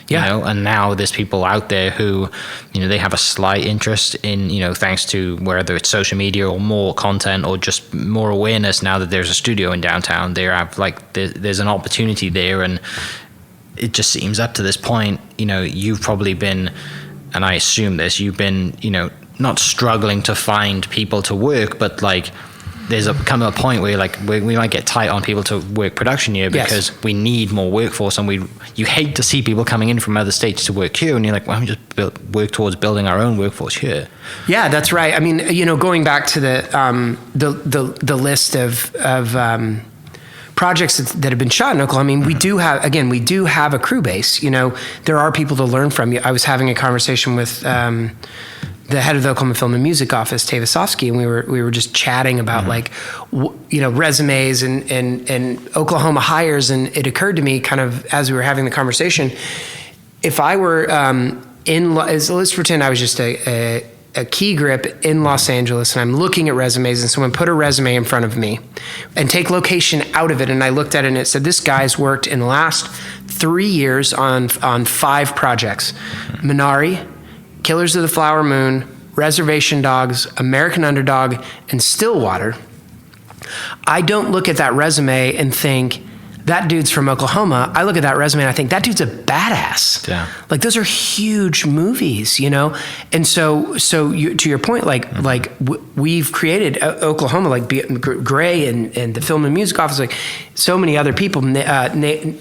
Yeah. You know, and now there's people out there who, you know, they have a slight interest in, you know, thanks to whether it's social media or more content or just more awareness now that there's a studio in downtown. They have like, there's an opportunity there. And it just seems up to this point, you know, you've probably been, and I assume this, you've been, you know, not struggling to find people to work, but like, there's come a point where like we might get tight on people to work production here because we need more workforce, and you hate to see people coming in from other states to work here, and you're like, why don't we just work towards building our own workforce here? Yeah, that's right. I mean, you know, going back to the list of projects that have been shot in Oklahoma, I mean, we do have a crew base. You know, there are people to learn from. I was having a conversation with the head of the Oklahoma Film and Music Office, Tavasovsky, and we were just chatting about like, you know, resumes and Oklahoma hires, and it occurred to me kind of as we were having the conversation, if I were let's pretend I was just a key grip in Los Angeles, and I'm looking at resumes, and someone put a resume in front of me and take location out of it, and I looked at it and it said, this guy's worked in the last 3 years on 5 projects: Minari, Killers of the Flower Moon, Reservation Dogs, American Underdog, and Stillwater. I don't look at that resume and think, that dude's from Oklahoma. I look at that resume and I think, that dude's a badass. Yeah. Like, those are huge movies, you know? And so to your point, we've created Oklahoma, like Gray and the Film and Music Office, like so many other people, Nathan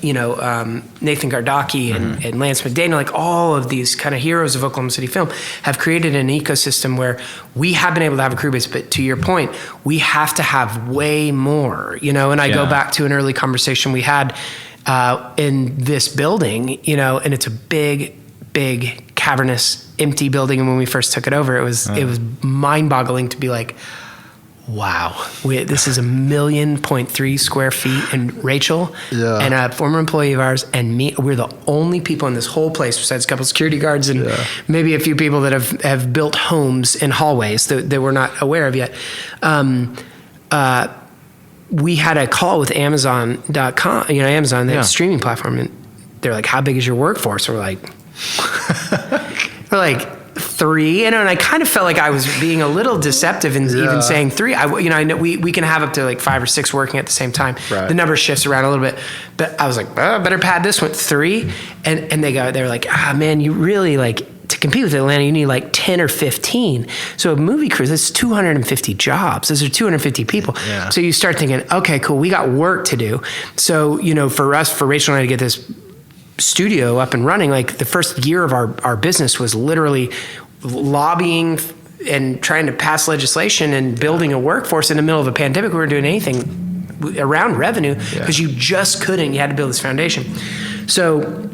Gardaki and Lance McDaniel, like all of these kind of heroes of Oklahoma City film have created an ecosystem where we have been able to have a crew base, but to your point, we have to have way more, you know? And I go back to an early conversation we had in this building, you know, and it's a big, cavernous, empty building. And when we first took it over, it was mind-boggling to be like, wow, this is 1.3 million square feet. And Rachel and a former employee of ours and me, we're the only people in this whole place, besides a couple of security guards and maybe a few people that have built homes in hallways that we're not aware of yet. We had a call with Amazon.com, you know, Amazon, the streaming platform, and they're like, how big is your workforce? We're like 3, you know, and I kind of felt like I was being a little deceptive in even saying 3. I know we can have up to like 5 or 6 working at the same time. Right. The number shifts around a little bit, but I was like, better pad this one 3. And they're like, man, you really like, to compete with Atlanta, you need like 10 or 15. So a movie crew, that's 250 jobs. Those are 250 people. Yeah. So you start thinking, okay, cool, we got work to do. So, you know, for Rachel and I to get this studio up and running, like the first year of our business was literally lobbying and trying to pass legislation and building a workforce in the middle of a pandemic. We weren't doing anything around revenue because you just couldn't. You had to build this foundation. So,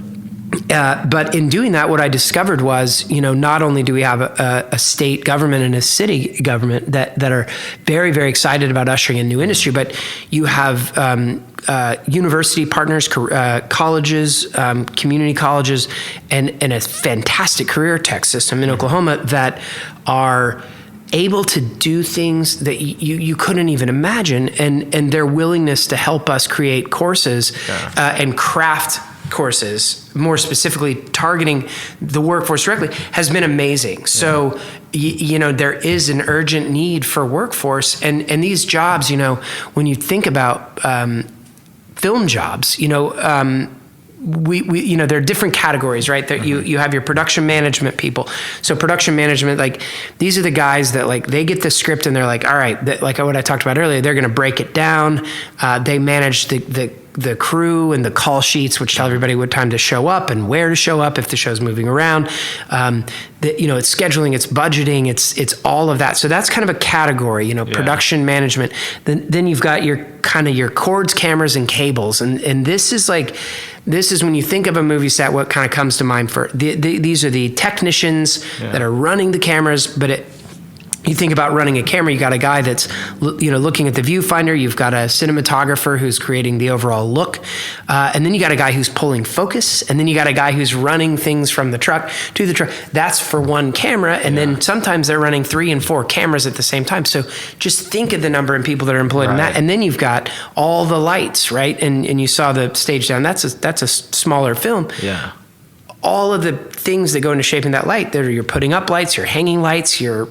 but in doing that, what I discovered was, you know, not only do we have a state government and a city government that are very, very excited about ushering in new industry, but you have university partners, colleges, community colleges, and a fantastic career tech system in Oklahoma that are able to do things that you couldn't even imagine, and their willingness to help us create courses and craft courses, more specifically targeting the workforce directly, has been amazing. So, you know, there is an urgent need for workforce, and these jobs, you know, when you think about film jobs, you know, we you know, there are different categories, right? That you have your production management people. So production management, like, these are the guys that, like, they get the script and they're like, all right, like what I talked about earlier, they're going to break it down. They manage the crew and the call sheets, which tell everybody what time to show up and where to show up if the show's moving around. You know, it's scheduling, it's budgeting, it's all of that. So that's kind of a category, you know, production management. Then you've got your cords, cameras, and cables. And this is when you think of a movie set, what kind of comes to mind for these are the technicians that are running the cameras, but you think about running a camera, you got a guy that's, you know, looking at the viewfinder. You've got a cinematographer who's creating the overall look. And then you got a guy who's pulling focus. And then you got a guy who's running things from the truck to the truck. That's for one camera. And then sometimes they're running 3 and 4 cameras at the same time. So just think of the number of people that are employed in that. And then you've got all the lights, right? And you saw the stage down. That's a smaller film. Yeah. all of the things that go into shaping that light. That you're putting up lights, you're hanging lights, you're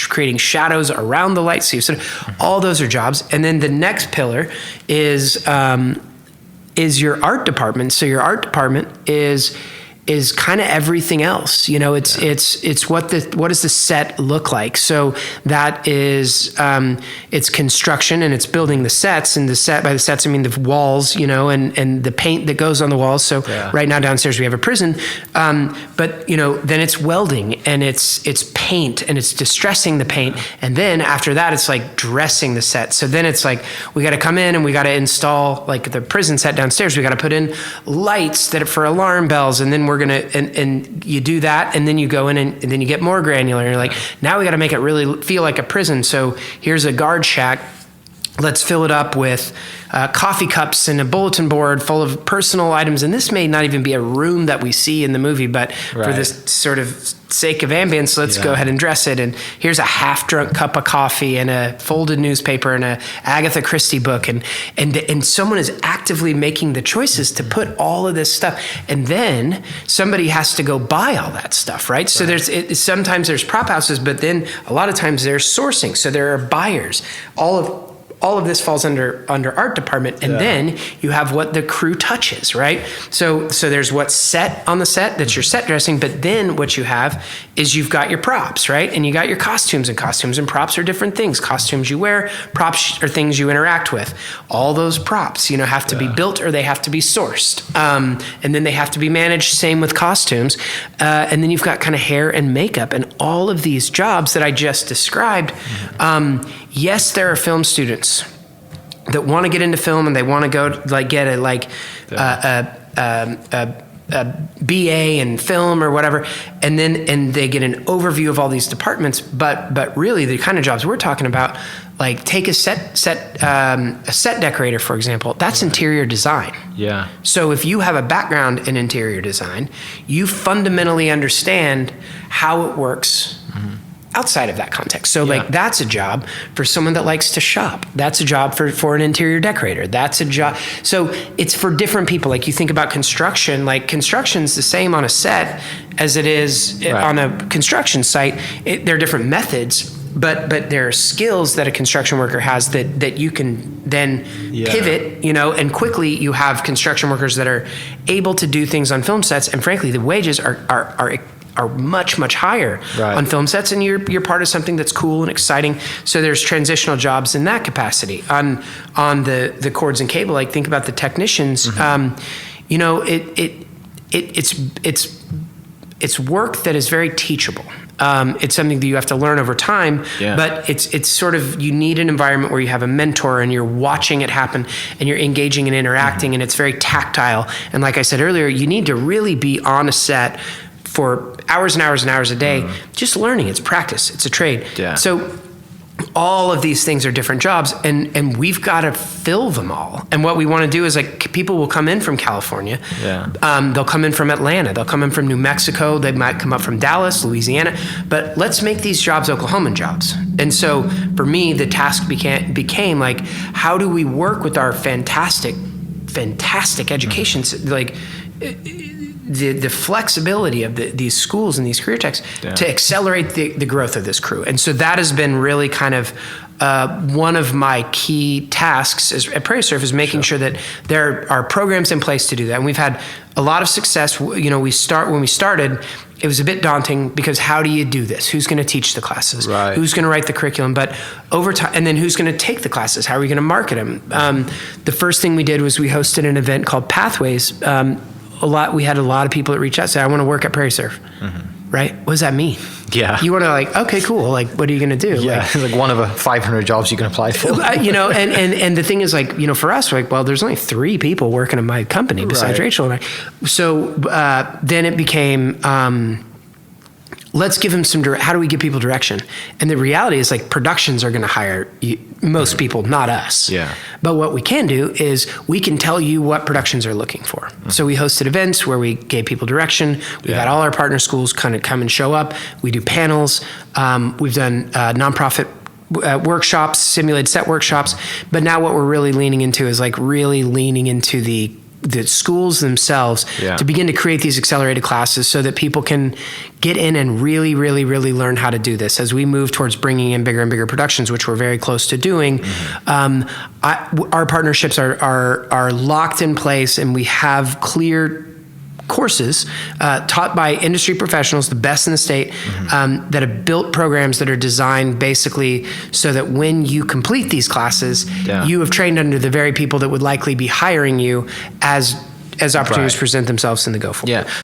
creating shadows around the light. So you sort of, all those are jobs. And then the next pillar is your art department. So your art department is kind of everything else. It's what does the set look like? So that is, it's construction, and it's building the sets, and by the sets, I mean the walls, and the paint that goes on the walls. So right now downstairs we have a prison, but then it's welding, and it's paint, and it's distressing the paint. And then after that, it's like dressing the set. So then it's like, we got to come in and we got to install, like the prison set downstairs, we got to put in lights that are for alarm bells, and then we're going to, and you do that, and then you go in and then you get more granular, and you're like, now we got to make it really feel like a prison. So here's a guard shack. Let's fill it up with coffee cups and a bulletin board full of personal items. And this may not even be a room that we see in the movie, but for this sort of sake of ambience, let's go ahead and dress it. And here's a half-drunk cup of coffee and a folded newspaper and a Agatha Christie book. And someone is actively making the choices to put all of this stuff. And then somebody has to go buy all that stuff, right? So sometimes there's prop houses, but then a lot of times there's sourcing. So there are buyers. All of this falls under art department, and then you have what the crew touches, right? So there's what's set on the set, that's your set dressing, but then what you have is you've got your props, right? And you got your costumes, and props are different things. Costumes you wear, props are things you interact with. All those props, have to be built, or they have to be sourced. And then they have to be managed, same with costumes. And then you've got kind of hair and makeup, and all of these jobs that I just described. Yes, there are film students that want to get into film, and they want to go get a BA in film or whatever, and they get an overview of all these departments. But really, the kind of jobs we're talking about, like take a set decorator, for example. That's interior design. Yeah. So if you have a background in interior design, you fundamentally understand how it works. Outside of that context. So that's a job for someone that likes to shop. That's a job for an interior decorator. That's a job. So it's for different people. Like you think about construction, like construction's the same on a set as it is on a construction site. There are different methods, but there are skills that a construction worker has that you can then pivot, and quickly you have construction workers that are able to do things on film sets. And frankly, the wages are much, much higher on film sets, and you're part of something that's cool and exciting. So there's transitional jobs in that capacity. On the cords and cable, like think about the technicians. It's work that is very teachable. It's something that you have to learn over time, but it's sort of, you need an environment where you have a mentor and you're watching it happen and you're engaging and interacting, and it's very tactile. And like I said earlier, you need to really be on a set for hours and hours and hours a day, just learning. It's practice. It's a trade. Yeah. So all of these things are different jobs, and we've got to fill them all. And what we want to do is, like, people will come in from California. They'll come in from Atlanta. They'll come in from New Mexico. They might come up from Dallas, Louisiana. But let's make these jobs Oklahoman jobs. And so for me, the task became like, how do we work with our fantastic education, like the flexibility of these schools and these career techs to accelerate the growth of this crew. And so that has been really kind of one of my key tasks at Prairie Surf, is making sure that there are programs in place to do that. And we've had a lot of success. When we started, it was a bit daunting, because how do you do this? Who's going to teach the classes? Right. Who's going to write the curriculum? But over time, and then who's going to take the classes? How are we going to market them? The first thing we did was we hosted an event called Pathways. We had a lot of people that reached out and said, I want to work at Prairie Surf. Right? What does that mean? Yeah. You want to okay, cool. Like, what are you going to do? Yeah. Like one of the 500 jobs you can apply for. And the thing is, for us, there's only 3 people working in my company besides Rachel and I. So then it became, let's give them some how do we give people direction? And the reality is, productions are going to hire most people, not us. Yeah. But what we can do is we can tell you what productions are looking for. So we hosted events where we gave people direction. We've had all our partner schools kind of come and show up. We do panels. We've done nonprofit workshops, simulated set workshops. But now what we're really leaning into is really leaning into the the schools themselves to begin to create these accelerated classes so that people can get in and really, really, really learn how to do this. As we move towards bringing in bigger and bigger productions, which we're very close to doing, our partnerships are locked in place, and we have clear courses taught by industry professionals, the best in the state, that have built programs that are designed basically so that when you complete these classes, you have trained under the very people that would likely be hiring you as opportunities present themselves in the go forward. Yeah.